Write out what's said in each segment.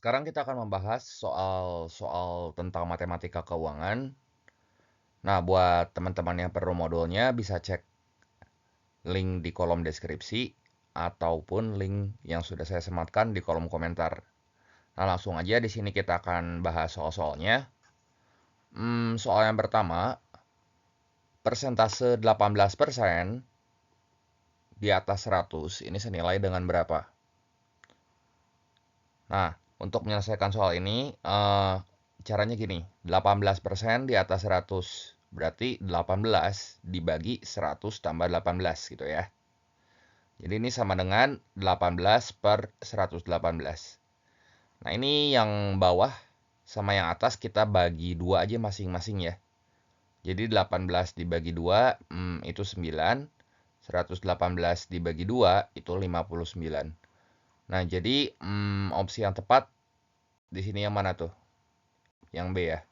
Sekarang kita akan membahas soal tentang matematika keuangan. Nah, buat teman-teman yang perlu modulnya bisa cek link di kolom deskripsi ataupun link yang sudah saya sematkan di kolom komentar. Nah, langsung aja di sini kita akan bahas soal-soalnya. Soal yang pertama, persentase 18% di atas 100 ini senilai dengan berapa? Nah, untuk menyelesaikan soal ini, caranya gini, 18% di atas 100, berarti 18 dibagi 100 tambah 18 gitu ya. Jadi ini sama dengan 18 per 118. Nah, ini yang bawah sama yang atas kita bagi 2 aja masing-masing ya. Jadi 18 dibagi 2 itu 9, 118 dibagi 2 itu 59. Nah, jadi opsi yang tepat di sini yang mana tuh? Yang B ya.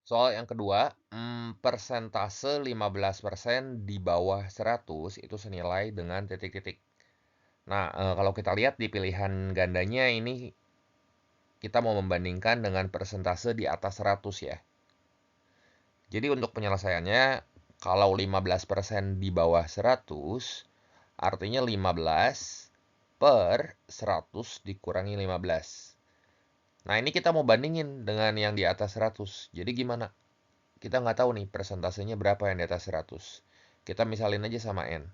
Soal yang kedua, persentase 15% di bawah 100 itu senilai dengan titik-titik. Nah, kalau kita lihat di pilihan gandanya ini kita mau membandingkan dengan persentase di atas 100 ya. Jadi untuk penyelesaiannya, kalau 15% di bawah 100, artinya 15 per 100 dikurangi 15. Nah, ini kita mau bandingin dengan yang di atas 100. Jadi gimana? Kita nggak tahu nih persentasenya berapa yang di atas 100. Kita misalin aja sama N.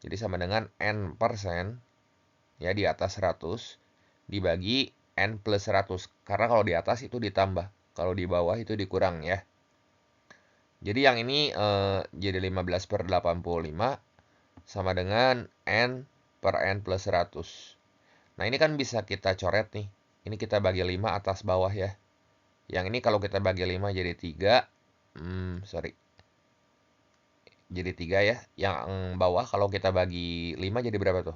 Jadi sama dengan N persen ya di atas 100 dibagi N plus 100. Karena kalau di atas itu ditambah. Kalau di bawah itu dikurang ya. Jadi yang ini jadi 15 per 85 sama dengan N per N plus 100. Nah ini kan bisa kita coret nih. Ini kita bagi 5 atas bawah ya. Yang ini kalau kita bagi 5 jadi 3. Sorry. Jadi 3 ya. Yang bawah kalau kita bagi 5 jadi berapa tuh?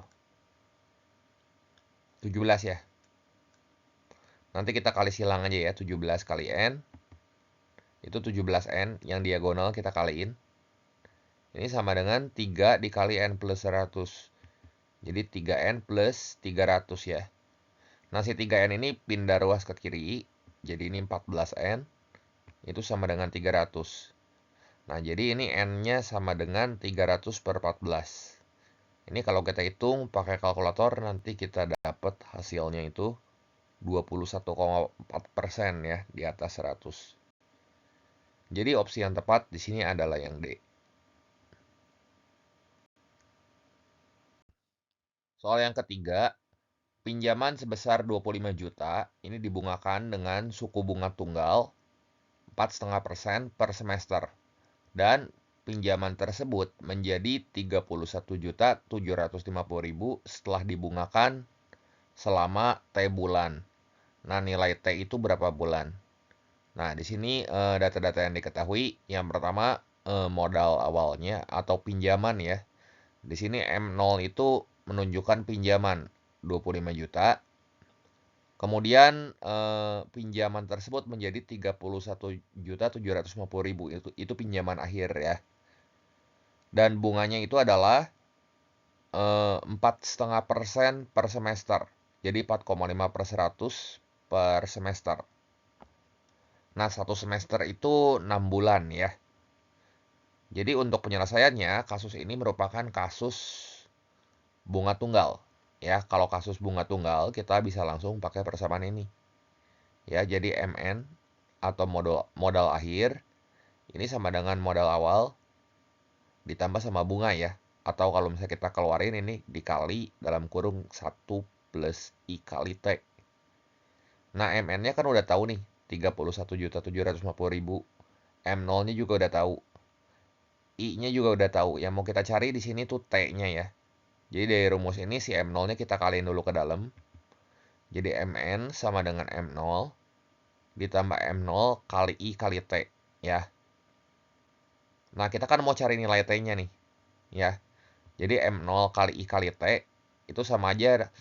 17 ya. Nanti kita kali silang aja ya. 17 kali N. Itu 17N. Yang diagonal kita kaliin. Ini sama dengan 3 dikali N plus 100. Jadi 3N plus 300 ya. Nah si 3N ini pindah ruas ke kiri. Jadi ini 14N. Itu sama dengan 300. Nah jadi ini N-nya sama dengan 300 per 14. Ini kalau kita hitung pakai kalkulator nanti kita dapat hasilnya itu 21,4% ya di atas 100. Jadi opsi yang tepat di sini adalah yang D. Soal yang ketiga, pinjaman sebesar 25 juta ini dibungakan dengan suku bunga tunggal 4,5% per semester. Dan pinjaman tersebut menjadi 31.750.000 setelah dibungakan selama T bulan. Nah, nilai T itu berapa bulan? Nah, di sini data-data yang diketahui, yang pertama modal awalnya atau pinjaman ya. Di sini M0 itu menunjukkan pinjaman 25 juta. Kemudian pinjaman tersebut menjadi 31.750.000 itu pinjaman akhir ya. Dan bunganya itu adalah 4,5% per semester. Jadi 4,5 per 100 per semester. Nah, satu semester itu 6 bulan ya. Jadi untuk penyelesaiannya, kasus ini merupakan kasus bunga tunggal. Ya, kalau kasus bunga tunggal, kita bisa langsung pakai persamaan ini. Ya, jadi MN atau modal akhir, ini sama dengan modal awal, ditambah sama bunga ya. Atau kalau misalnya kita keluarin ini dikali dalam kurung 1 plus I kali T. Nah, MN-nya kan udah tahu nih, 31.750.000. M0-nya juga udah tahu. I-nya juga udah tahu. Yang mau kita cari di sini tuh T-nya ya. Jadi dari rumus ini si M0-nya kita kaliin dulu ke dalam. Jadi MN sama dengan M0 ditambah M0 kali I kali T ya. Nah, kita kan mau cari nilai T-nya nih. Ya. Jadi M0 kali I kali T itu sama aja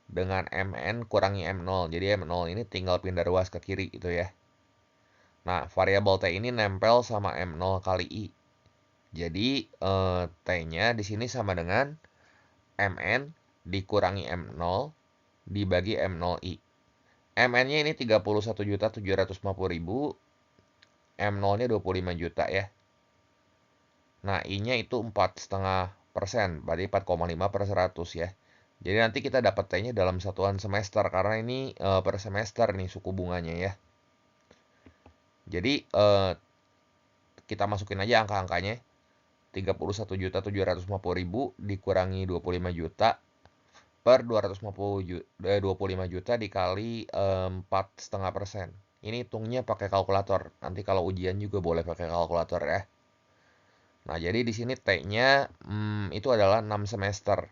dengan MN kurangi M0. Jadi M0 ini tinggal pindah ruas ke kiri gitu ya. Nah, variabel T ini nempel sama M0 kali I. Jadi T-nya di sini sama dengan MN dikurangi M0 dibagi M0I. MN-nya ini 31.750.000, M0-nya 25 juta ya. Nah, I-nya itu 4,5%, berarti 4,5 per 100 ya. Jadi nanti kita dapat T-nya dalam satuan semester, karena ini per semester nih suku bunganya ya. Jadi kita masukin aja angka-angkanya. 31.750.000 dikurangi 25 juta per 25 juta dikali 4,5%. Ini hitungnya pakai kalkulator. Nanti kalau ujian juga boleh pakai kalkulator ya. Nah, jadi di sini T-nya itu adalah 6 semester.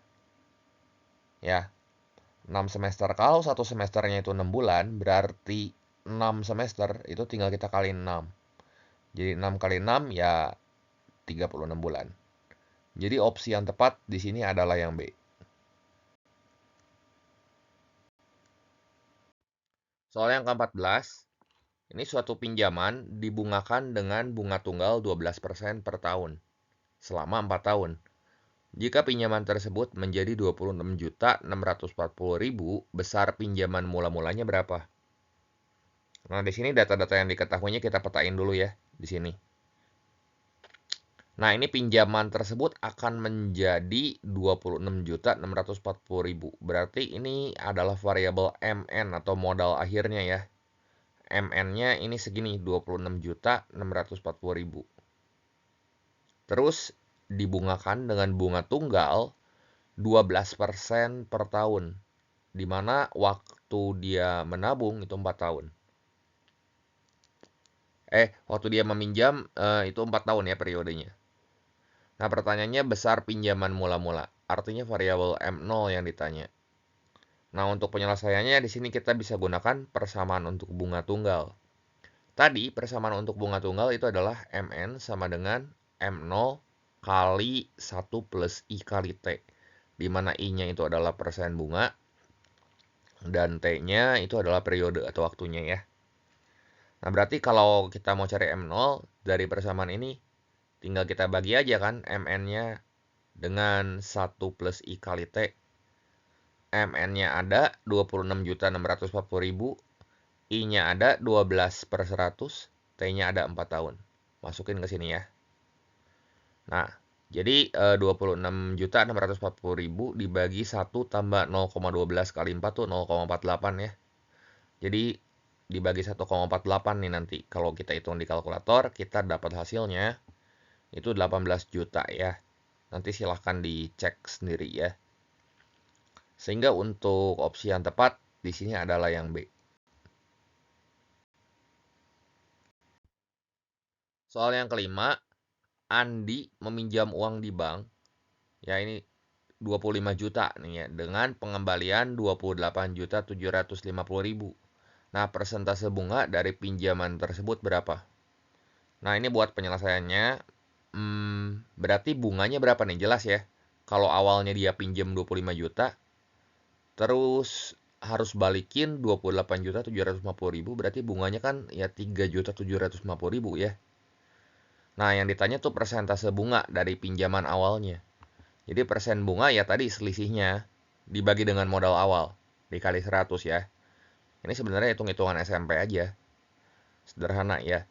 Ya, 6 semester. Kalau satu semesternya itu 6 bulan, berarti 6 semester itu tinggal kita kali 6. Jadi 6 kali 6 ya 36 bulan. Jadi opsi yang tepat di sini adalah yang B. Soal yang ke-14, ini suatu pinjaman dibungakan dengan bunga tunggal 12% per tahun selama 4 tahun. Jika pinjaman tersebut menjadi 26.640.000, besar pinjaman mula-mulanya berapa? Nah, di sini data-data yang diketahuinya kita petain dulu ya di sini. Nah, ini pinjaman tersebut akan menjadi 26.640.000. Berarti ini adalah variabel MN atau modal akhirnya ya. MN-nya ini segini, 26.640.000. Terus dibungakan dengan bunga tunggal 12% per tahun. Di mana waktu dia menabung itu 4 tahun. Waktu dia meminjam itu 4 tahun ya periodenya. Nah, pertanyaannya besar pinjaman mula-mula. Artinya variabel M0 yang ditanya. Nah, untuk penyelesaiannya di sini kita bisa gunakan persamaan untuk bunga tunggal. Tadi persamaan untuk bunga tunggal itu adalah MN sama dengan M0 kali 1 plus I kali T. Di mana I-nya itu adalah persen bunga dan T-nya itu adalah periode atau waktunya ya. Nah, berarti kalau kita mau cari M0 dari persamaan ini, tinggal kita bagi aja kan MN-nya dengan 1 plus I kali T. MN-nya ada 26.640.000, I-nya ada 12 per 100, T-nya ada 4 tahun. Masukin ke sini ya. Nah, jadi 26.640.000 dibagi 1 tambah 0,12 kali 4 tuh 0,48 ya. Jadi dibagi 1,48 nih nanti. Kalau kita hitung di kalkulator, kita dapat hasilnya itu 18 juta ya. Nanti silahkan dicek sendiri ya. Sehingga untuk opsi yang tepat di sini adalah yang B. Soal yang kelima, Andi meminjam uang di bank. Ya, ini 25 juta nih ya, dengan pengembalian 28.750.000. Nah, persentase bunga dari pinjaman tersebut berapa? Nah, ini buat penyelesaiannya, berarti bunganya berapa nih? Jelas ya. Kalau awalnya dia pinjam 25 juta, terus harus balikin 28.750.000, berarti bunganya kan ya 3.750.000 ya. Nah, yang ditanya tuh persentase bunga dari pinjaman awalnya. Jadi persen bunga ya tadi selisihnya dibagi dengan modal awal dikali 100 ya. Ini sebenarnya hitung-hitungan SMP aja. Sederhana ya.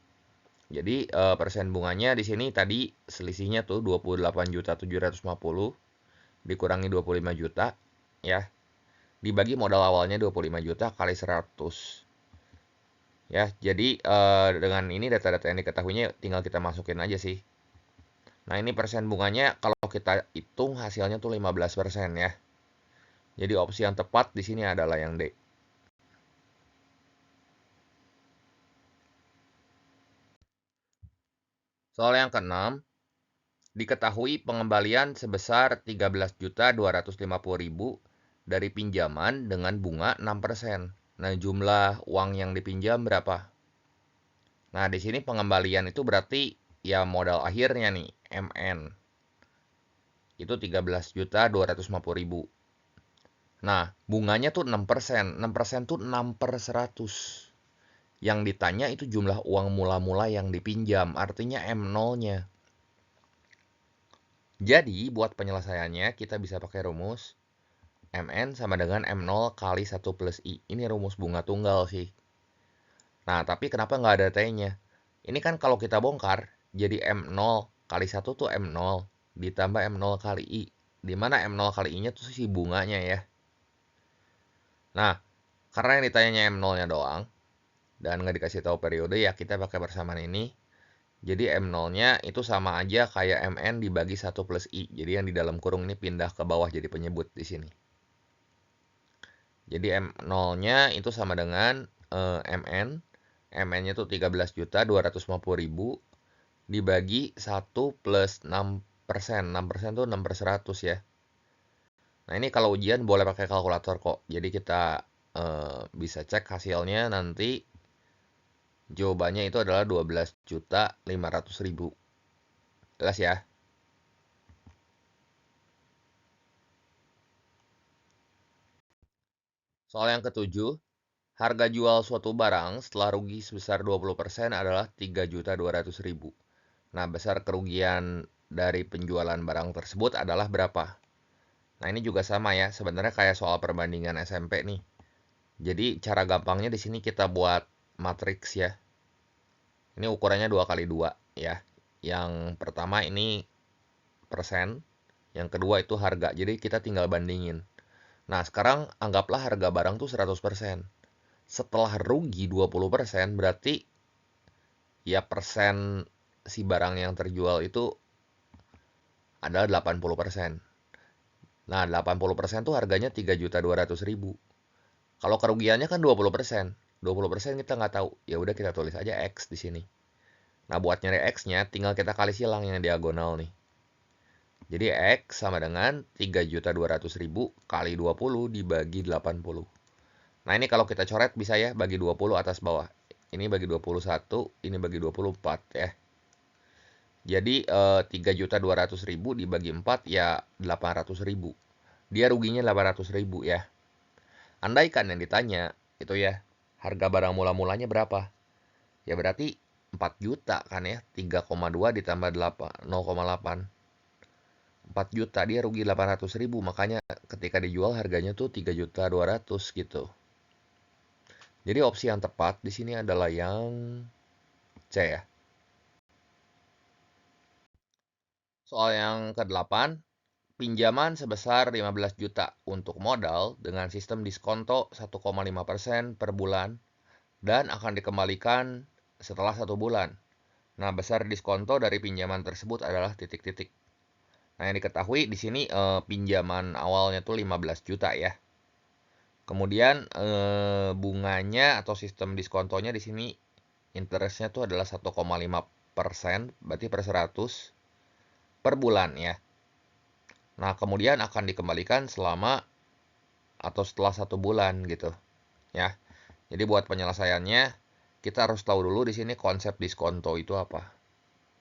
Jadi persen bunganya di sini tadi selisihnya tuh 28.750 dikurangi 25 juta ya. Dibagi modal awalnya 25 juta kali 100. Ya, jadi dengan ini data-data yang diketahuinya tinggal kita masukin aja sih. Nah, ini persen bunganya kalau kita hitung hasilnya tuh 15% ya. Jadi opsi yang tepat di sini adalah yang D. Soal yang keenam, diketahui pengembalian sebesar 13.250.000 dari pinjaman dengan bunga 6%. Nah, jumlah uang yang dipinjam berapa? Nah, di sini pengembalian itu berarti ya modal akhirnya nih, MN. Itu 13.250.000. Nah, bunganya tuh 6%. 6% tuh 6 per 100. Yang ditanya itu jumlah uang mula-mula yang dipinjam, artinya M0-nya. Jadi, buat penyelesaiannya kita bisa pakai rumus MN sama dengan M0 kali 1 plus I. Ini rumus bunga tunggal sih. Nah, tapi kenapa nggak ada T-nya? Ini kan kalau kita bongkar, jadi M0 kali 1 tuh M0, ditambah M0 kali I. Dimana M0 kali I-nya tuh si bunganya ya. Nah, karena yang ditanyanya M0-nya doang, dan nggak dikasih tahu periode, ya kita pakai persamaan ini. Jadi M0-nya itu sama aja kayak MN dibagi 1 plus I. Jadi yang di dalam kurung ini pindah ke bawah jadi penyebut di sini. Jadi M0-nya itu sama dengan MN. MN-nya itu 13.250.000 dibagi 1 plus 6%. 6% itu 6/100 ya. Nah, ini kalau ujian boleh pakai kalkulator kok. Jadi kita bisa cek hasilnya nanti. Jawabannya itu adalah 12.500.000. Jelas ya? Soal yang ketujuh, harga jual suatu barang setelah rugi sebesar 20% adalah 3.200.000. Nah, besar kerugian dari penjualan barang tersebut adalah berapa? Nah, ini juga sama ya, sebenarnya kayak soal perbandingan SMP nih. Jadi, cara gampangnya di sini kita buat matriks ya. Ini ukurannya 2 kali 2 ya. Yang pertama ini persen, yang kedua itu harga. Jadi, kita tinggal bandingin. Nah, sekarang anggaplah harga barang tuh 100%. Setelah rugi 20%, berarti ya persen si barang yang terjual itu adalah 80%. Nah, 80% tuh harganya 3.200.000. Kalau kerugiannya kan 20%. 20% kita nggak tahu. Ya udah kita tulis aja X di sini. Nah, buat nyari X-nya tinggal kita kali silang yang diagonal nih. Jadi X sama dengan 3.200.000 kali 20 dibagi 80. Nah, ini kalau kita coret bisa ya bagi 20 atas bawah. Ini bagi 21, ini bagi 24 ya. Jadi 3.200.000 dibagi 4 ya 800.000. Dia ruginya 800.000 ya. Andaikan yang ditanya itu ya, harga barang mula-mulanya berapa? Ya berarti 4 juta kan ya. 3,2 ditambah 0,8. 4 juta, dia rugi 800.000. Makanya ketika dijual harganya tuh 3.200.000 gitu. Jadi opsi yang tepat di sini adalah yang C ya. Soal yang ke-8, pinjaman sebesar 15 juta untuk modal dengan sistem diskonto 1,5% per bulan dan akan dikembalikan setelah 1 bulan. Nah, besar diskonto dari pinjaman tersebut adalah titik-titik. Nah, yang diketahui di sini pinjaman awalnya tuh 15 juta ya. Kemudian bunganya atau sistem diskontonya di sini interestnya tuh adalah 1,5%, berarti per 100 per bulan ya. Nah, kemudian akan dikembalikan selama atau setelah 1 bulan gitu ya. Jadi buat penyelesaiannya kita harus tahu dulu di sini konsep diskonto itu apa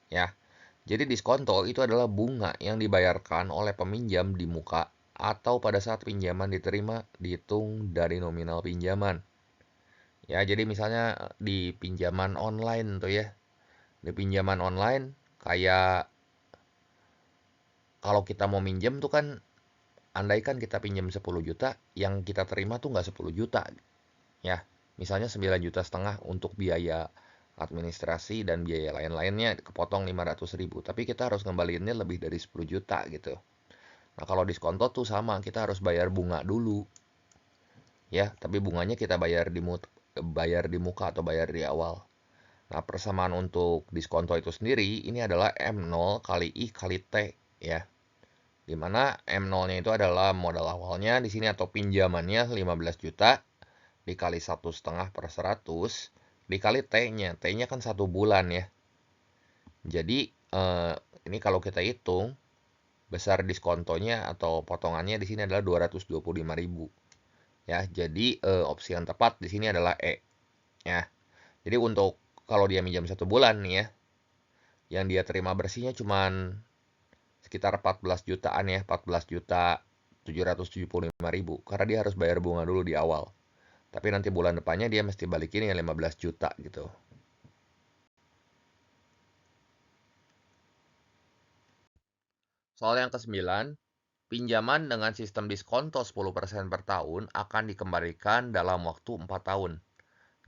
ya. Jadi diskonto itu adalah bunga yang dibayarkan oleh peminjam di muka atau pada saat pinjaman diterima dihitung dari nominal pinjaman. Ya, jadi misalnya di pinjaman online tuh ya. Di pinjaman online kayak kalau kita mau minjem tuh kan andaikan kita pinjam 10 juta, yang kita terima tuh nggak 10 juta ya. Misalnya 9,5 juta untuk biaya administrasi dan biaya lain-lainnya kepotong 500.000. Tapi kita harus ngembaliinnya lebih dari 10 juta gitu. Nah, kalau diskonto tuh sama, kita harus bayar bunga dulu. Ya, tapi bunganya kita bayar di muka atau bayar di awal. Nah, persamaan untuk diskonto itu sendiri, ini adalah M0 kali I kali T ya. Dimana M0-nya itu adalah modal awalnya di sini atau pinjamannya 15 juta dikali 1,5/100 dikali T-nya. T-nya kan 1 bulan ya. Jadi ini kalau kita hitung besar diskontonya atau potongannya di sini adalah 225.000. Ya, jadi opsi yang tepat di sini adalah E. Ya. Jadi untuk kalau dia minjam 1 bulan nih ya, yang dia terima bersihnya cuman sekitar 14 jutaan ya, 14.775.000 karena dia harus bayar bunga dulu di awal. Tapi nanti bulan depannya dia mesti balikin ya 15 juta gitu. Soal yang ke-9, Pinjaman dengan sistem diskonto 10% per tahun akan dikembalikan dalam waktu 4 tahun.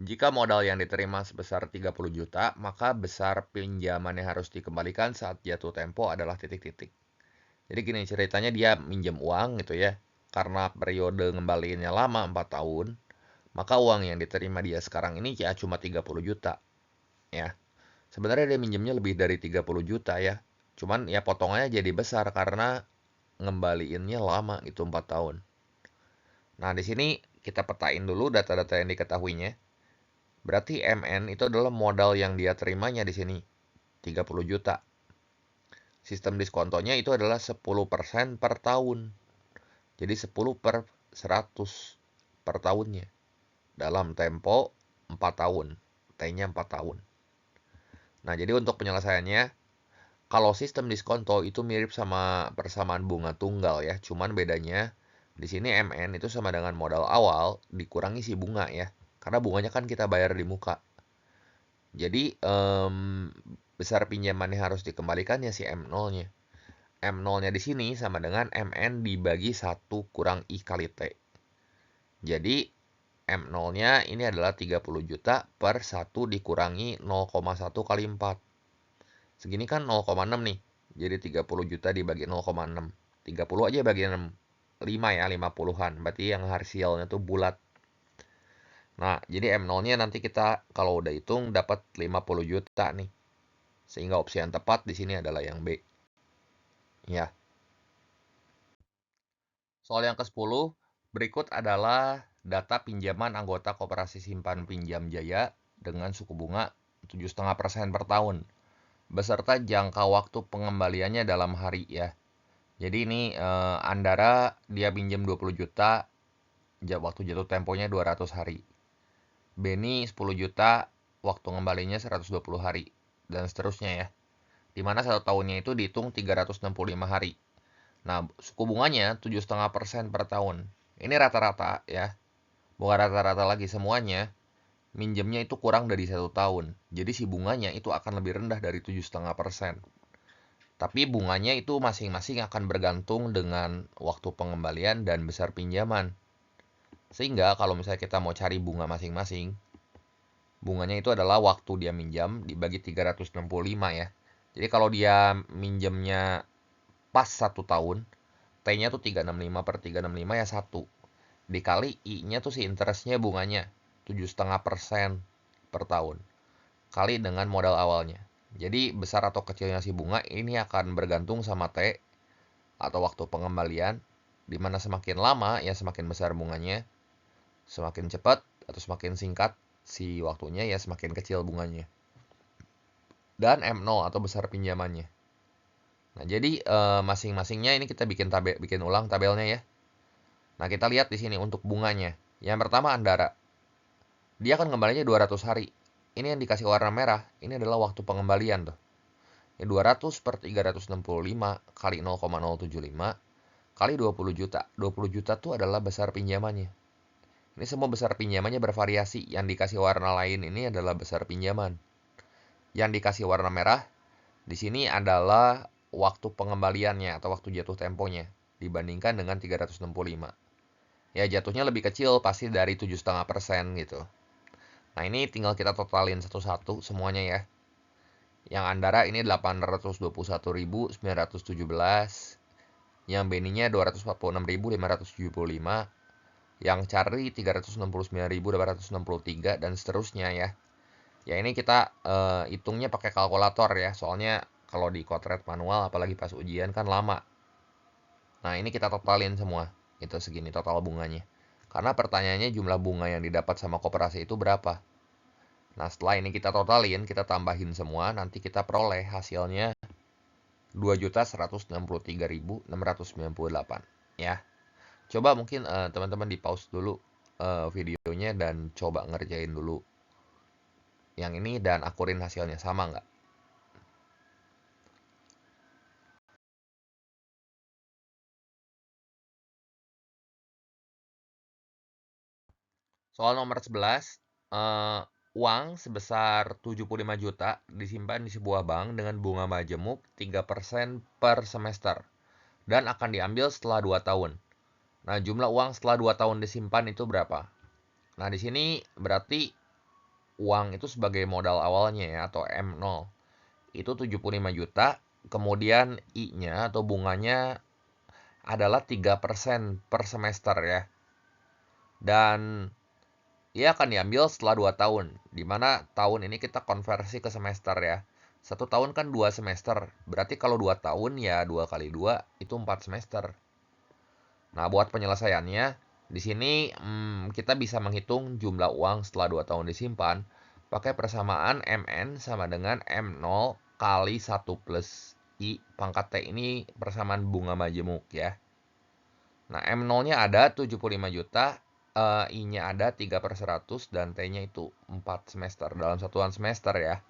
Jika modal yang diterima sebesar 30 juta, maka besar pinjaman yang harus dikembalikan saat jatuh tempo adalah titik-titik. Jadi gini ceritanya, dia minjem uang gitu ya. Karena periode ngembaliinnya lama 4 tahun, maka uang yang diterima dia sekarang ini ya cuma 30 juta. Ya. Sebenarnya dia minjemnya lebih dari 30 juta ya. Cuman ya potongannya jadi besar karena ngembaliinnya lama itu 4 tahun. Nah, di sini kita petain dulu data-data yang diketahuinya. Berarti MN itu adalah modal yang dia terimanya di sini, 30 juta. Sistem diskontonya itu adalah 10% per tahun. Jadi 10 per 100 per tahunnya. Dalam tempo 4 tahun. T-nya 4 tahun. Nah, jadi untuk penyelesaiannya, kalau sistem diskonto itu mirip sama persamaan bunga tunggal ya, cuman bedanya di sini MN itu sama dengan modal awal dikurangi si bunga ya, karena bunganya kan kita bayar di muka. Jadi besar pinjamannya harus dikembalikan ya si M0-nya. M0-nya di sini sama dengan MN dibagi 1 kurang I kali T. Jadi M0-nya ini adalah 30 juta per 1 dikurangi 0,1 kali 4. Segini kan 0,6 nih. Jadi 30 juta dibagi 0,6. 30 aja bagi 6. 5 ya, 50-an. Berarti yang hasilnya tuh bulat. Nah, jadi M0-nya nanti kita kalau udah hitung dapat 50 juta nih. Sehingga opsi yang tepat di sini adalah yang B. Ya. Soal yang ke-10, berikut adalah data pinjaman anggota Koperasi Simpan Pinjam Jaya dengan suku bunga 7,5% per tahun, beserta jangka waktu pengembaliannya dalam hari ya. Jadi ini Andara dia pinjam 20 juta, waktu jatuh temponya 200 hari. Beni 10 juta, waktu ngembalinya 120 hari, dan seterusnya ya. Dimana 1 tahunnya itu dihitung 365 hari. Nah, suku bunganya 7,5% per tahun. Ini rata-rata ya. Bukan rata-rata lagi, semuanya minjemnya itu kurang dari 1 tahun. Jadi si bunganya itu akan lebih rendah dari 7,5%. Tapi bunganya itu masing-masing akan bergantung dengan waktu pengembalian dan besar pinjaman. Sehingga kalau misalnya kita mau cari bunga masing-masing, bunganya itu adalah waktu dia minjam dibagi 365 ya. Jadi kalau dia minjemnya pas 1 tahun, T-nya tuh 365 per 365 ya 1. Dikali I-nya tuh si interestnya bunganya 7,5% per tahun. Kali dengan modal awalnya. Jadi besar atau kecilnya si bunga ini akan bergantung sama T atau waktu pengembalian. Dimana semakin lama ya semakin besar bunganya. Semakin cepat atau semakin singkat si waktunya ya semakin kecil bunganya. Dan M0 atau besar pinjamannya. Nah, jadi masing-masingnya ini kita bikin ulang tabelnya ya. Nah, kita lihat di sini untuk bunganya. Yang pertama Andara. Dia akan kembalinya 200 hari. Ini yang dikasih warna merah, ini adalah waktu pengembalian tuh. Ya 200 per 365 kali 0,075 kali 20 juta. 20 juta tuh adalah besar pinjamannya. Ini semua besar pinjamannya bervariasi. Yang dikasih warna lain ini adalah besar pinjaman. Yang dikasih warna merah di sini adalah waktu pengembaliannya atau waktu jatuh temponya dibandingkan dengan 365. Ya jatuhnya lebih kecil pasti dari 7,5% gitu. Nah ini tinggal kita totalin satu-satu semuanya ya. Yang Andara ini 821.917. Yang Beninya 246.575. Yang Charlie 369.863 dan seterusnya ya. Ya ini kita hitungnya pakai kalkulator ya. Soalnya kalau di Kotret manual apalagi pas ujian kan lama. Nah ini kita totalin semua. Itu segini total bunganya. Karena pertanyaannya jumlah bunga yang didapat sama koperasi itu berapa. Nah setelah ini kita totalin, kita tambahin semua, nanti kita peroleh hasilnya 2.163.698 ya. Coba mungkin teman-teman di pause dulu videonya dan coba ngerjain dulu yang ini dan akurin hasilnya sama nggak. Soal nomor 11, uang sebesar 75 juta disimpan di sebuah bank dengan bunga majemuk 3% per semester. dan akan diambil setelah 2 tahun. Nah, jumlah uang setelah 2 tahun disimpan itu berapa? Nah, di sini berarti uang itu sebagai modal awalnya ya, atau M0. Itu 75 juta, kemudian I-nya atau bunganya adalah 3% per semester ya. Dan ia akan diambil setelah 2 tahun, di mana tahun ini kita konversi ke semester ya. 1 tahun kan 2 semester, berarti kalau 2 tahun ya 2 kali 2 itu 4 semester. Nah, buat penyelesaiannya, di sini kita bisa menghitung jumlah uang setelah 2 tahun disimpan pakai persamaan MN sama dengan M0 kali 1 plus I pangkat T. Ini persamaan bunga majemuk ya. Nah, M0-nya ada 75 juta, I-nya ada 3/100, dan T-nya itu 4 semester, dalam satuan semester ya.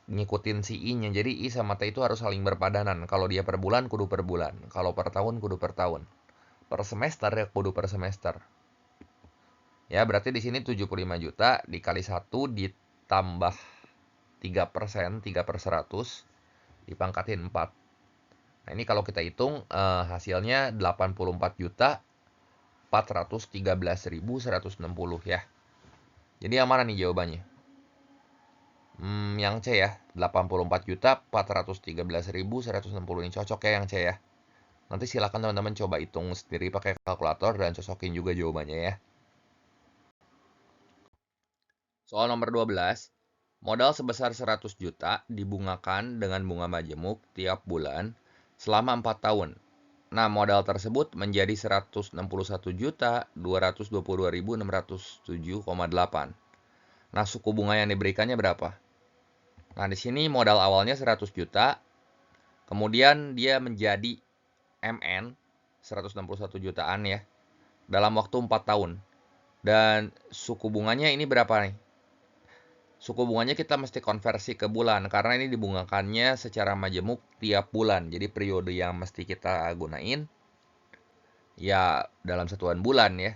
Ngikutin si I-nya, jadi I sama T itu harus saling berpadanan. Kalau dia per bulan, kudu per bulan. Kalau per tahun, kudu per tahun. Per semester ya, kudu per semester. Ya, berarti di sini 75 juta dikali 1 ditambah 3%, 3/100, dipangkatin 4. Nah, ini kalau kita hitung hasilnya 84 juta 413.160 ya. Jadi yang mana nih jawabannya? Yang C ya, 84 juta 413.160 ini cocok ya yang C ya. Nanti silakan teman-teman coba hitung sendiri pakai kalkulator dan cocokin juga jawabannya ya. Soal nomor 12, modal sebesar 100 juta dibungakan dengan bunga majemuk tiap bulan selama 4 tahun. Nah, modal tersebut menjadi 161.222.607,8. Nah, suku bunga yang diberikannya berapa? Nah, di sini modal awalnya 100 juta, kemudian dia menjadi MN 161 jutaan ya, dalam waktu 4 tahun. Dan suku bunganya ini berapa nih? Suku bunganya kita mesti konversi ke bulan, karena ini dibungakannya secara majemuk tiap bulan. Jadi periode yang mesti kita gunain, ya dalam satuan bulan ya.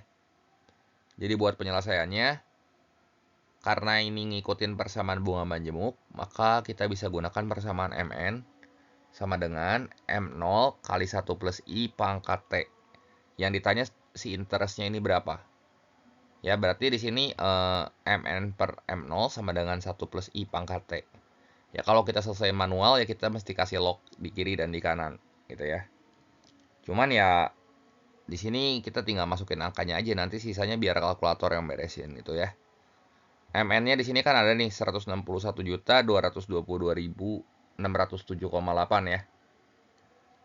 Jadi buat penyelesaiannya, karena ini ngikutin persamaan bunga majemuk, maka kita bisa gunakan persamaan MN sama dengan M0 kali 1 plus I pangkat T. Yang ditanya si interestnya ini berapa. Ya, berarti di sini MN per M0 sama dengan 1 plus I pangkat T. Ya, kalau kita selesai manual, ya kita mesti kasih log di kiri dan di kanan, gitu ya. Cuman ya, di sini kita tinggal masukin angkanya aja, nanti sisanya biar kalkulator yang beresin, gitu ya. MN-nya di sini kan ada nih 161.222.607,8 ya.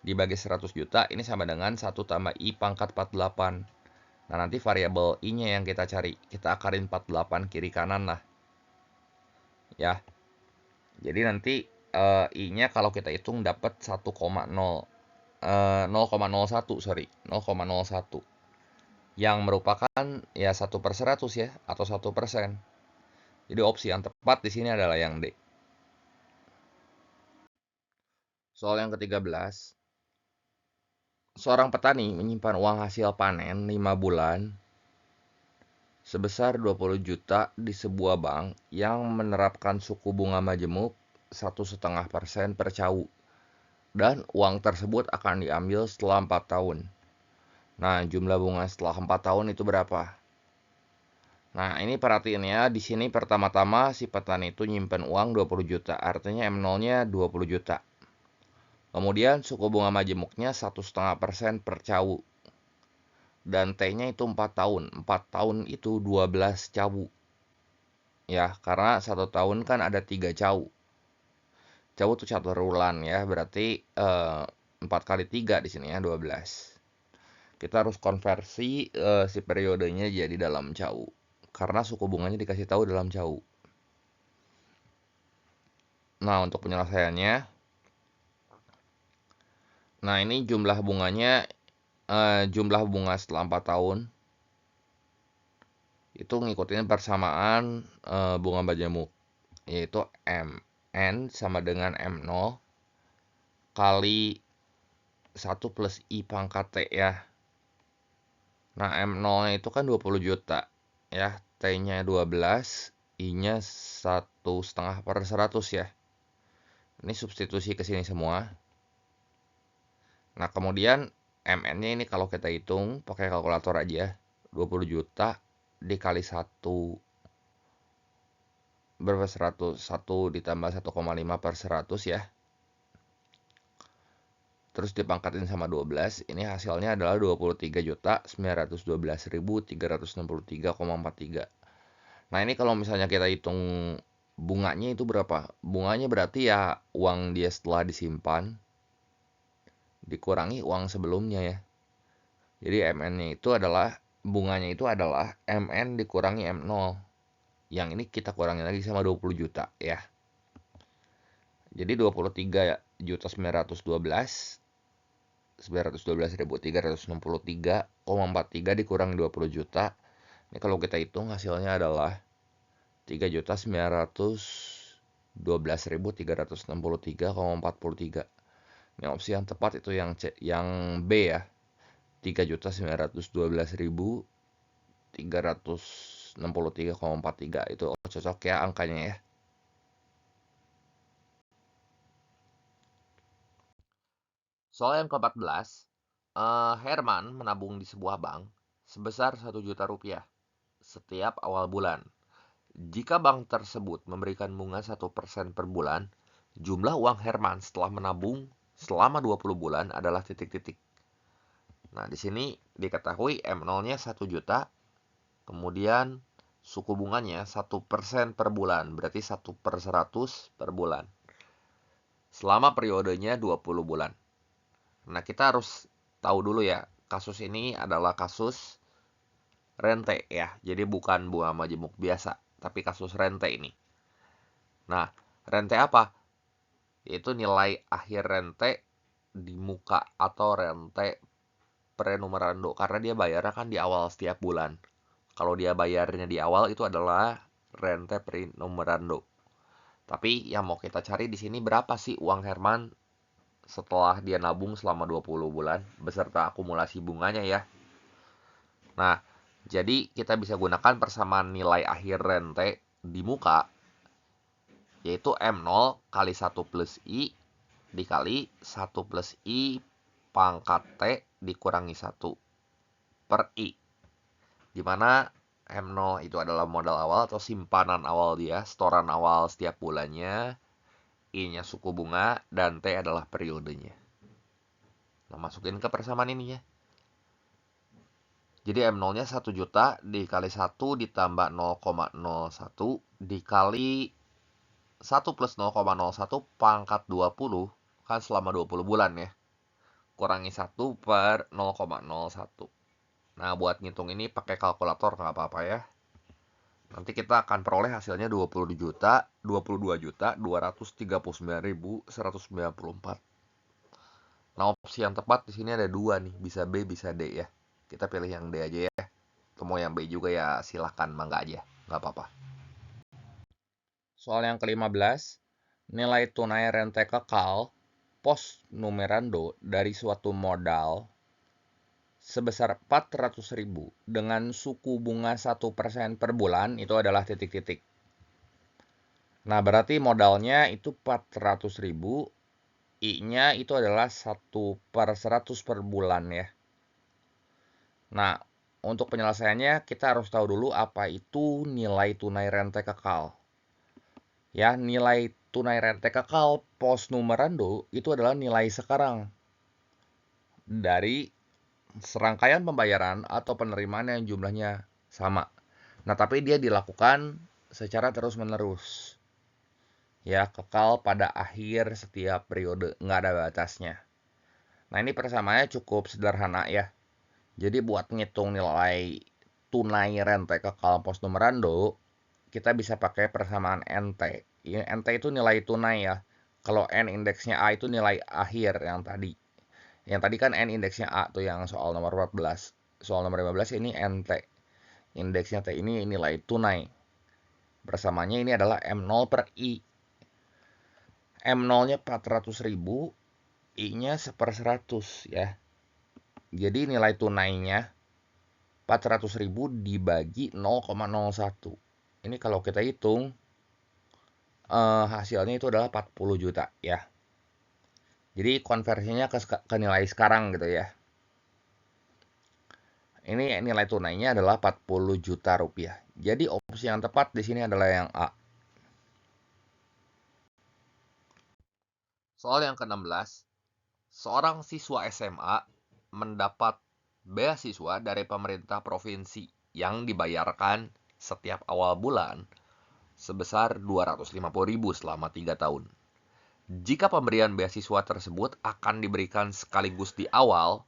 Dibagi 100 juta, ini sama dengan 1 tambah I pangkat 48. Nah, nanti variabel I-nya yang kita cari. Kita akarin 48 kiri kanan lah. Ya. Jadi nanti I-nya kalau kita hitung dapat 1,0. 0,01 sorry. 0,01. Yang merupakan ya 1/100 ya. Atau 1%. Jadi opsi yang tepat di sini adalah yang D. Soal yang ke-13. Seorang petani menyimpan uang hasil panen 5 bulan sebesar 20 juta di sebuah bank yang menerapkan suku bunga majemuk 1,5% per CAU. Dan uang tersebut akan diambil setelah 4 tahun. Nah, jumlah bunga setelah 4 tahun itu berapa? Nah, ini perhatiin ya, di sini pertama-tama si petani itu nyimpen uang 20 juta, artinya M0-nya 20 juta. Kemudian suku bunga majemuknya 1,5% per CAU. Dan T-nya itu 4 tahun. 4 tahun itu 12 CAU. Ya, karena 1 tahun kan ada 3 CAU. CAU itu caturulan ya, berarti 4 kali 3 di sini ya, 12. Kita harus konversi si periodenya jadi dalam CAU. Karena suku bunganya dikasih tahu dalam CAU. Nah, untuk penyelesaiannya, nah ini jumlah bunganya, jumlah bunga setelah 4 tahun itu ngikutin persamaan bunga majemuk, yaitu MN sama dengan M0 kali 1 plus I pangkat T ya. Nah, M0 itu kan 20 juta ya, T-nya 12, I-nya 1,5/100 ya. Ini substitusi ke sini semua. Nah, kemudian MN-nya ini kalau kita hitung pakai kalkulator aja, 20 juta dikali 1 berapa 100, 1 ditambah 1,5 per 100 ya. Terus dipangkatin sama 12, ini hasilnya adalah 23.912.363,43. Nah, ini kalau misalnya kita hitung bunganya itu berapa? Bunganya berarti ya uang dia setelah disimpan dikurangi uang sebelumnya ya. Jadi MN-nya itu adalah, bunganya itu adalah MN dikurangi M0. Yang ini kita kurangi lagi sama 20 juta ya. Jadi 23.912.363,43 dikurang 20 juta. Ini kalau kita hitung hasilnya adalah 3.912.363,43. Ini opsi yang tepat itu yang B ya. 3.912.363,43 itu cocok ya angkanya ya. Soal yang ke-14, Herman menabung di sebuah bank sebesar 1 juta rupiah setiap awal bulan. Jika bank tersebut memberikan bunga 1% per bulan, jumlah uang Herman setelah menabung selama 20 bulan adalah titik-titik. Nah, di sini diketahui M0-nya 1 juta, kemudian suku bunganya 1% per bulan, berarti 1/100 per bulan. Selama periodenya 20 bulan. Nah, kita harus tahu dulu ya, kasus ini adalah kasus rente ya. Jadi bukan bunga majemuk biasa, tapi kasus rente ini. Nah, rente apa? Yaitu nilai akhir rente di muka atau rente prenumerando, karena dia bayarnya kan di awal setiap bulan. Kalau dia bayarnya di awal itu adalah rente prenumerando. Tapi yang mau kita cari di sini berapa sih uang Herman setelah dia nabung selama 20 bulan beserta akumulasi bunganya ya. Nah, jadi kita bisa gunakan persamaan nilai akhir rente di muka, yaitu M0 kali 1 plus I dikali 1 plus I pangkat T dikurangi 1 per I. Dimana M0 itu adalah modal awal atau simpanan awal dia, setoran awal setiap bulannya, I-nya suku bunga, dan T adalah periodenya. Nah, masukin ke persamaan ini ya. Jadi M0-nya 1 juta dikali 1 ditambah 0,01 dikali 1 plus 0,01 pangkat 20, kan selama 20 bulan ya. Kurangi 1 per 0,01. Nah, buat ngitung ini pakai kalkulator nggak apa-apa ya. Nanti kita akan peroleh hasilnya 22 juta, 239.194. Nah, opsi yang tepat di sini ada dua nih, bisa B, bisa D ya. Kita pilih yang D aja ya. Atau mau yang B juga ya silahkan, mangga aja, nggak apa-apa. Soal yang ke-15, nilai tunai rente kekal pos numerando dari suatu modal sebesar 400.000 dengan suku bunga 1% per bulan itu adalah titik-titik. Nah, berarti modalnya itu 400.000, I-nya itu adalah 1/100 per bulan ya. Nah, untuk penyelesaiannya kita harus tahu dulu apa itu nilai tunai rente kekal. Ya, nilai tunai rente kekal pos numerando itu adalah nilai sekarang dari serangkaian pembayaran atau penerimaan yang jumlahnya sama. Nah, tapi dia dilakukan secara terus-menerus. Ya, kekal pada akhir setiap periode, nggak ada batasnya. Nah, ini persamaannya cukup sederhana ya. Jadi buat ngitung nilai tunai rente kekal pos numerando, kita bisa pakai persamaan NT. NT itu nilai tunai ya. Kalau N indeksnya A itu nilai akhir yang tadi. Yang tadi kan N indeksnya A tuh yang soal nomor 14. Soal nomor 15 ini NT. Indeksnya T ini nilai tunai. Bersamanya ini adalah M0 per I. M0-nya 400.000, I-nya 1/100 ya. Jadi nilai tunainya 400.000 dibagi 0,01. Ini kalau kita hitung hasilnya itu adalah 40 juta ya. Jadi konversinya ke nilai sekarang gitu ya. Ini nilai tunainya adalah 40 juta rupiah. Jadi opsi yang tepat di sini adalah yang A. Soal yang ke-16, seorang siswa SMA mendapat beasiswa dari pemerintah provinsi yang dibayarkan setiap awal bulan sebesar 250.000 selama 3 tahun. Jika pemberian beasiswa tersebut akan diberikan sekaligus di awal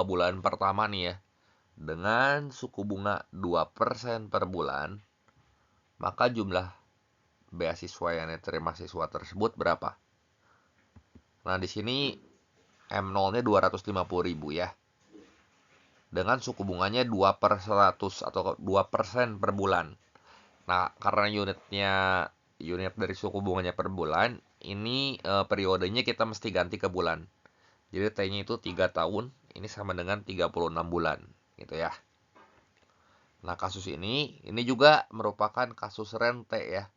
bulan pertama nih ya, dengan suku bunga 2% per bulan, maka jumlah beasiswa yang diterima siswa tersebut berapa? Nah, di sini M0-nya 250.000 ya. Dengan suku bunganya 2/100 atau 2% per bulan. Nah, karena unit dari suku bunganya per bulan, ini periodenya kita mesti ganti ke bulan. Jadi T-nya itu 3 tahun, ini sama dengan 36 bulan, gitu ya. Nah, kasus ini juga merupakan kasus rente ya.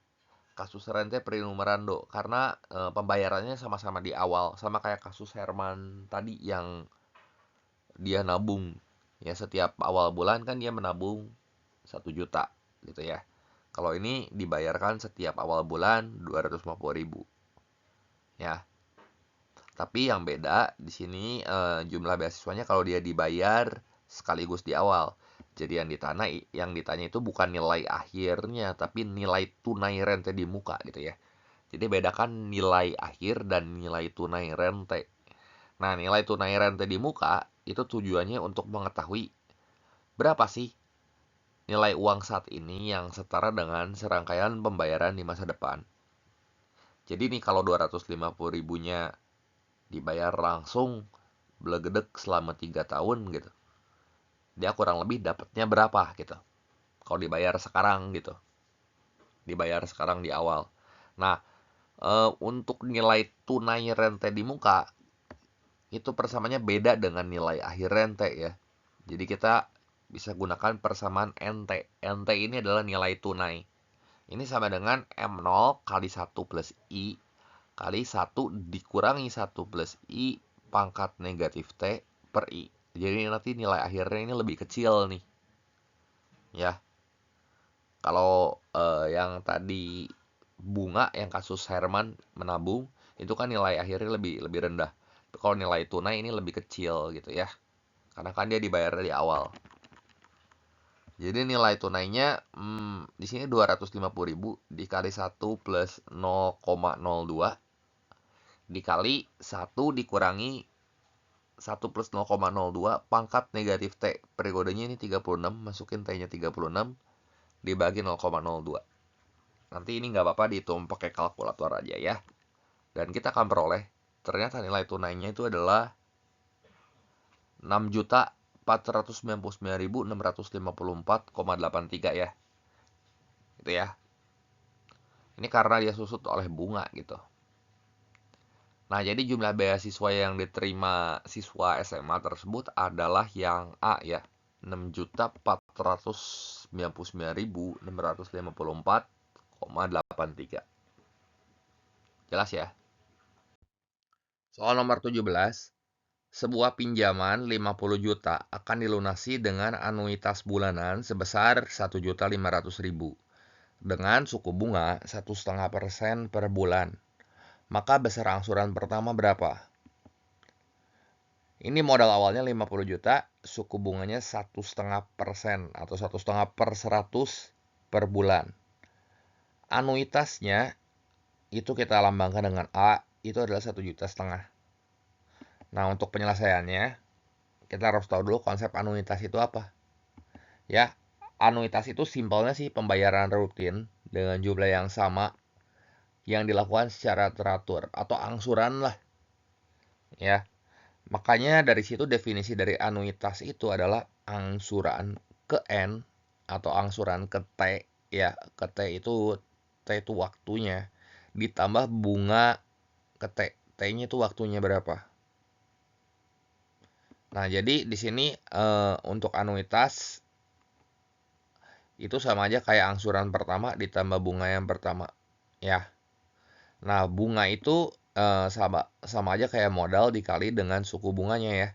Kasus rente prenumerando karena pembayarannya sama-sama di awal, sama kayak kasus Herman tadi yang dia nabung. Ya, setiap awal bulan kan dia menabung 1 juta gitu ya. Kalau ini dibayarkan setiap awal bulan 250.000 ya. Tapi yang beda di sini jumlah beasiswanya kalau dia dibayar sekaligus di awal. Jadi yang ditanya itu bukan nilai akhirnya, tapi nilai tunai rente di muka gitu ya. Jadi bedakan nilai akhir dan nilai tunai rente. Nah, nilai tunai rente di muka itu tujuannya untuk mengetahui berapa sih nilai uang saat ini yang setara dengan serangkaian pembayaran di masa depan. Jadi nih kalau 250 ribunya dibayar langsung belegedek selama 3 tahun gitu. Dia kurang lebih dapatnya berapa gitu. Kalau dibayar sekarang gitu. Dibayar sekarang di awal. Nah, untuk nilai tunai rente di muka itu persamaannya beda dengan nilai akhir rente ya. Jadi kita bisa gunakan persamaan NT. NT ini adalah nilai tunai. Ini sama dengan M0 kali 1 plus I kali 1 dikurangi 1 plus I pangkat negatif T per I. Jadi nanti nilai akhirnya ini lebih kecil nih. Ya, kalau yang tadi bunga yang kasus Herman menabung itu kan nilai akhirnya lebih rendah. Kalau nilai tunai ini lebih kecil gitu ya. Karena kan dia dibayar dari awal. Jadi nilai tunainya di sini 250.000 dikali 1 plus 0,02 dikali 1 dikurangi 1 plus 0,02 pangkat negatif T. Periodenya ini 36, masukin T-nya 36 dibagi 0,02. Nanti ini nggak apa-apa dihitung pakai kalkulator aja ya. Dan kita akan peroleh ternyata nilai tunainya itu adalah 6.499.654,83 ya. Itu ya. Ini karena dia susut oleh bunga gitu. Nah, jadi jumlah beasiswa yang diterima siswa SMA tersebut adalah yang A ya. 6.499.654,83. Jelas ya? Soal nomor 17. Sebuah pinjaman 50 juta akan dilunasi dengan anuitas bulanan sebesar 1.500.000 dengan suku bunga 1,5% per bulan. Maka besar angsuran pertama berapa? Ini modal awalnya 50 juta, suku bunganya 1,5% atau 1,5/100 per bulan. Anuitasnya itu kita lambangkan dengan A, itu adalah 1,5 juta. Nah, untuk penyelesaiannya, kita harus tahu dulu konsep anuitas itu apa. Ya, anuitas itu simpelnya sih pembayaran rutin dengan jumlah yang sama yang dilakukan secara teratur atau angsuran lah. Ya, makanya dari situ definisi dari anuitas itu adalah angsuran ke N atau angsuran ke T. Ya, ke T itu waktunya ditambah bunga ke T. T-nya itu waktunya berapa? Nah, jadi di sini untuk anuitas itu sama aja kayak angsuran pertama ditambah bunga yang pertama, ya. Nah, bunga itu sama aja kayak modal dikali dengan suku bunganya ya.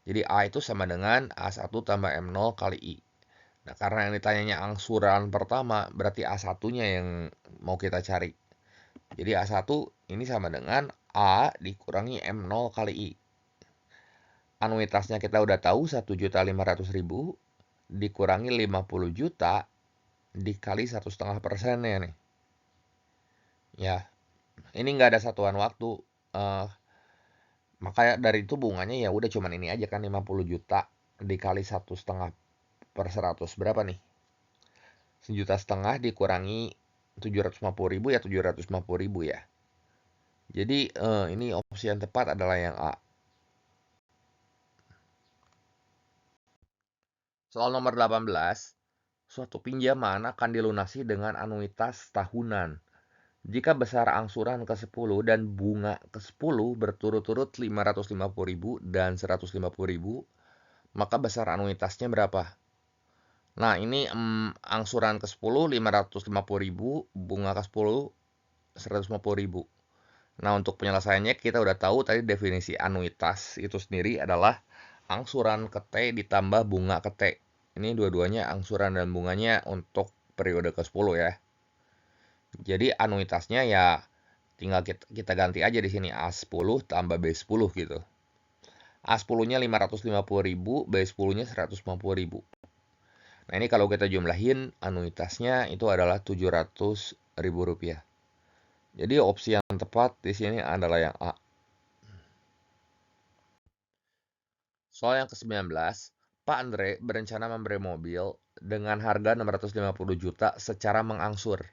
Jadi A itu sama dengan A1 tambah M0 kali I. Nah, karena yang ditanyanya angsuran pertama, berarti A1-nya yang mau kita cari. Jadi A1 ini sama dengan A dikurangi M0 kali I. Anuitasnya kita udah tahu 1.500.000 dikurangi 50 juta dikali 1,5%-nya nih. Ya, ini nggak ada satuan waktu. Eh, Makanya dari itu bunganya ya udah cuman ini aja kan 50 juta dikali 1,5 per 100 berapa nih? 1,5 juta dikurangi 750.000 ya 750.000 ya. Jadi ini opsi yang tepat adalah yang A. Soal nomor 18, suatu pinjaman akan dilunasi dengan anuitas tahunan. Jika besar angsuran ke-10 dan bunga ke-10 berturut-turut 550.000 dan 150.000, maka besar anuitasnya berapa? Nah, ini angsuran ke-10 550.000, bunga ke-10 150.000. Nah, untuk penyelesaiannya kita udah tahu tadi definisi anuitas itu sendiri adalah angsuran ke T ditambah bunga ke T. Ini dua-duanya angsuran dan bunganya untuk periode ke-10 ya. Jadi anuitasnya ya tinggal kita ganti aja di sini A10 tambah B10 gitu. A10-nya 550.000, B10-nya 150.000. Nah, ini kalau kita jumlahin anuitasnya itu adalah 700.000 rupiah. Jadi opsi yang tepat di sini adalah yang A. Soal yang ke-19, Pak Andre berencana memberi mobil dengan harga 650 juta secara mengangsur.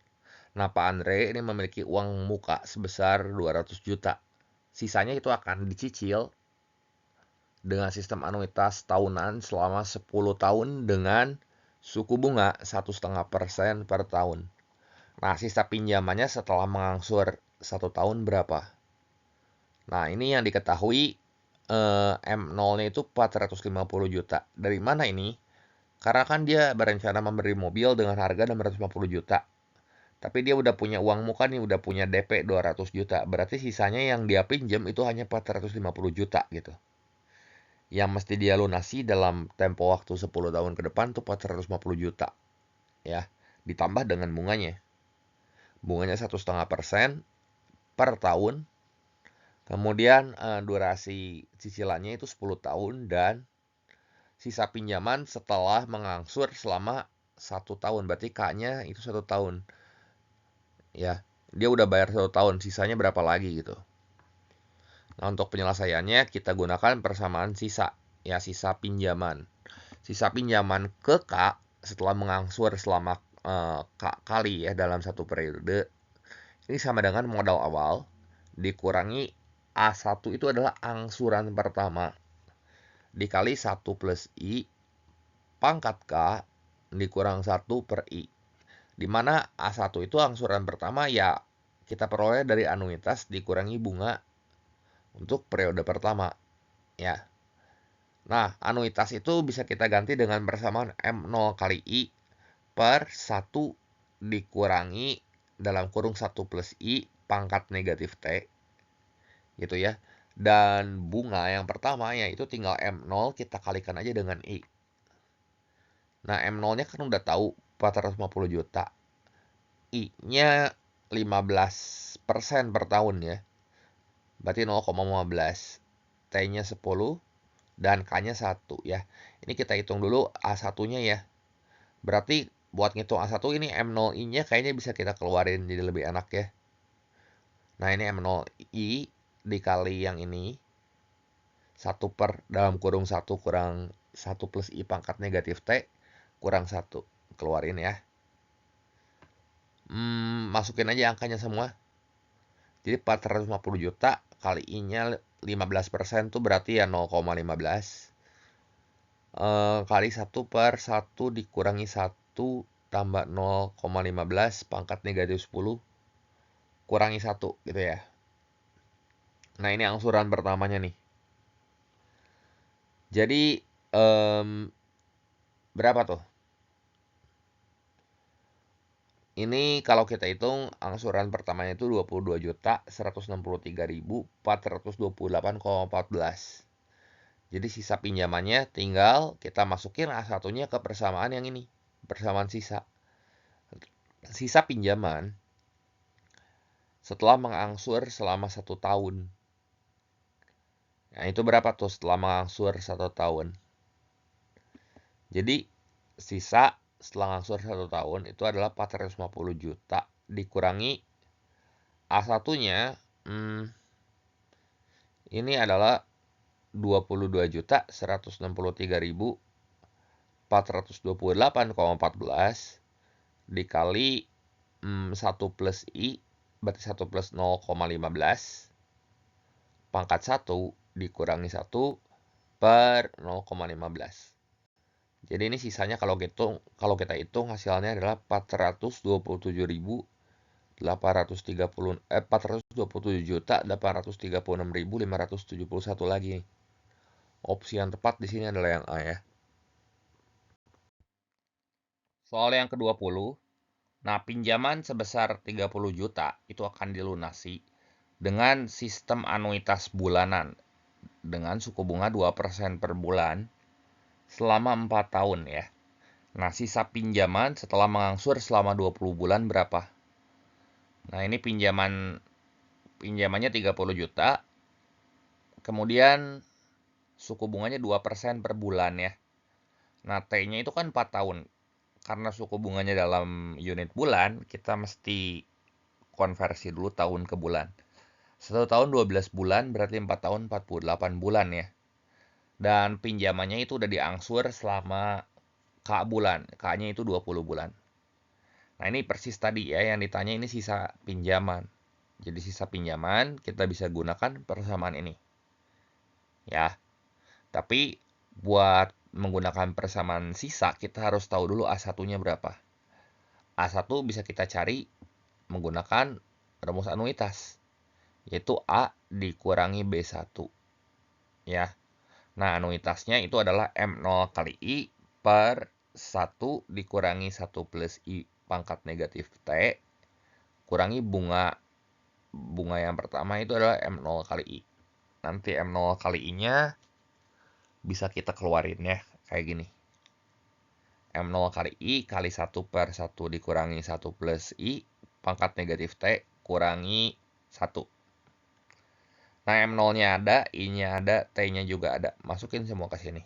Nah, Pak Andre ini memiliki uang muka sebesar 200 juta. Sisanya itu akan dicicil dengan sistem anuitas tahunan selama 10 tahun dengan suku bunga 1,5% per tahun. Nah, sisa pinjamannya setelah mengangsur 1 tahun berapa? Nah, ini yang diketahui M0-nya itu 450 juta. Dari mana ini? Karena kan dia berencana memberi mobil dengan harga 650 juta. Tapi dia udah punya uang muka nih, udah punya DP 200 juta. Berarti sisanya yang dia pinjam itu hanya 450 juta gitu. Yang mesti dia lunasi dalam tempo waktu 10 tahun ke depan tuh 450 juta. Ya, ditambah dengan bunganya. Bunganya 1,5% per tahun. Kemudian durasi cicilannya itu 10 tahun dan sisa pinjaman setelah mengangsur selama 1 tahun. Berarti K-nya itu 1 tahun. Ya, dia udah bayar 1 tahun, sisanya berapa lagi gitu. Nah, untuk penyelesaiannya kita gunakan persamaan sisa. Ya, sisa pinjaman. Sisa pinjaman ke K setelah mengangsur selama K kali ya dalam satu periode. Ini sama dengan modal awal dikurangi A1 itu adalah angsuran pertama dikali 1 plus I pangkat K dikurang 1 per I. Dimana A1 itu angsuran pertama ya kita peroleh dari anuitas dikurangi bunga untuk periode pertama ya. Nah, anuitas itu bisa kita ganti dengan persamaan M0 kali I per 1 dikurangi dalam kurung 1 plus I pangkat negatif T gitu ya. Dan bunga yang pertama ya itu tinggal M0 kita kalikan aja dengan I. Nah, M0-nya kan udah tahu 450 juta. I-nya 15% per tahun ya. Berarti 0,15. T-nya 10 dan K-nya 1 ya. Ini kita hitung dulu A1-nya ya. Berarti buat ngitung A1 ini M0I-nya kayaknya bisa kita keluarin jadi lebih enak ya. Nah, ini M0I dikali yang ini 1 per dalam kurung 1 kurang 1 plus I pangkat negatif T kurang 1. Keluarin ya. Masukin aja angkanya semua. Jadi 450 juta kali I-nya 15% tuh berarti ya 0,15. Kali 1 per 1 dikurangi 1 tambah 0,15 pangkat negatif 10 kurangi 1 gitu ya. Nah, ini angsuran pertamanya nih. Jadi berapa tuh? Ini kalau kita hitung angsuran pertamanya itu 22.163.428,14. Jadi sisa pinjamannya tinggal kita masukin A1-nya ke persamaan yang ini, persamaan sisa. Sisa pinjaman setelah mengangsur selama 1 tahun. Nah, itu berapa tuh setelah mengangsur 1 tahun? Jadi sisa setelah ngangsur 1 tahun itu adalah 450 juta dikurangi A1-nya ini adalah 22.163.428,14 dikali 1 plus I, berarti 1 plus 0,15 pangkat 1 dikurangi 1 per 0,15. Jadi ini sisanya kalau kita hitung hasilnya adalah 427.836.571 lagi. Opsi yang tepat di sini adalah yang A ya. Soal yang ke-20. Nah, pinjaman sebesar 30 juta itu akan dilunasi dengan sistem anuitas bulanan dengan suku bunga 2% per bulan selama 4 tahun ya. Nah, sisa pinjaman setelah mengangsur selama 20 bulan berapa? Nah, ini pinjamannya 30 juta. Kemudian suku bunganya 2% per bulan ya. Nah, T-nya itu kan 4 tahun. Karena suku bunganya dalam unit bulan, kita mesti konversi dulu tahun ke bulan. 1 tahun 12 bulan, berarti 4 tahun 48 bulan ya. Dan pinjamannya itu udah diangsur selama K bulan. K-nya itu 20 bulan. Nah, ini persis tadi ya, yang ditanya ini sisa pinjaman. Jadi sisa pinjaman kita bisa gunakan persamaan ini. Ya. Tapi buat menggunakan persamaan sisa, kita harus tahu dulu A1-nya berapa. A1 bisa kita cari menggunakan rumus anuitas, yaitu A dikurangi B1. Ya. Nah, anuitasnya itu adalah M0 kali I per 1 dikurangi 1 plus I pangkat negatif T, kurangi bunga yang pertama itu adalah M0 kali I. Nanti M0 kali I-nya bisa kita keluarin ya, kayak gini. M0 kali I kali 1 per 1 dikurangi 1 plus I pangkat negatif T kurangi 1. Nah, M0-nya ada, I-nya ada, T-nya juga ada. Masukin semua ke sini.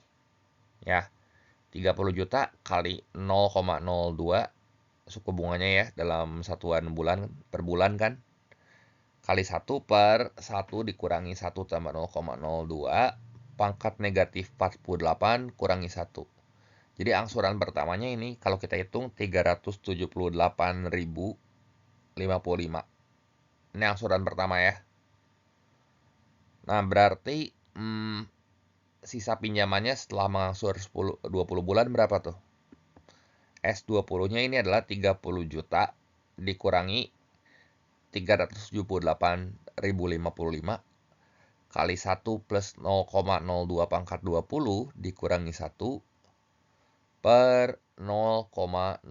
Ya. 30 juta kali 0,02 suku bunganya ya dalam satuan bulan per bulan kan. Kali 1 per 1 dikurangi 1 tambah 0,02 pangkat negatif 48 kurangi 1. Jadi angsuran pertamanya ini kalau kita hitung 378.055. Ini angsuran pertama ya. Nah, berarti sisa pinjamannya setelah mengangsur 20 bulan berapa tuh? S20-nya ini adalah 30 juta dikurangi 378.055 kali 1 plus 0,02 pangkat 20 dikurangi 1 per 0,02.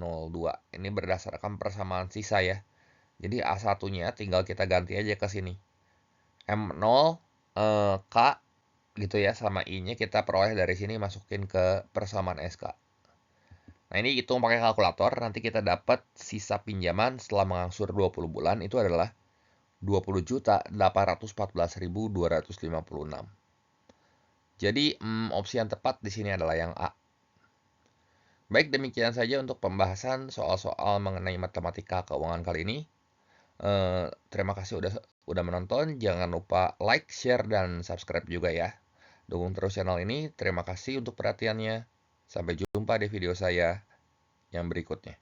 Ini berdasarkan persamaan sisa ya. Jadi A1-nya tinggal kita ganti aja ke sini. M0 K gitu ya sama I-nya kita peroleh dari sini masukin ke persamaan SK. Nah, ini hitung pakai kalkulator, nanti kita dapat sisa pinjaman setelah mengangsur 20 bulan itu adalah 20.814.256. Jadi, opsi yang tepat di sini adalah yang A. Baik, demikian saja untuk pembahasan soal-soal mengenai matematika keuangan kali ini. Terima kasih udah menonton. Jangan lupa like, share, dan subscribe juga ya. Dukung terus channel ini. Terima kasih untuk perhatiannya. Sampai jumpa di video saya yang berikutnya.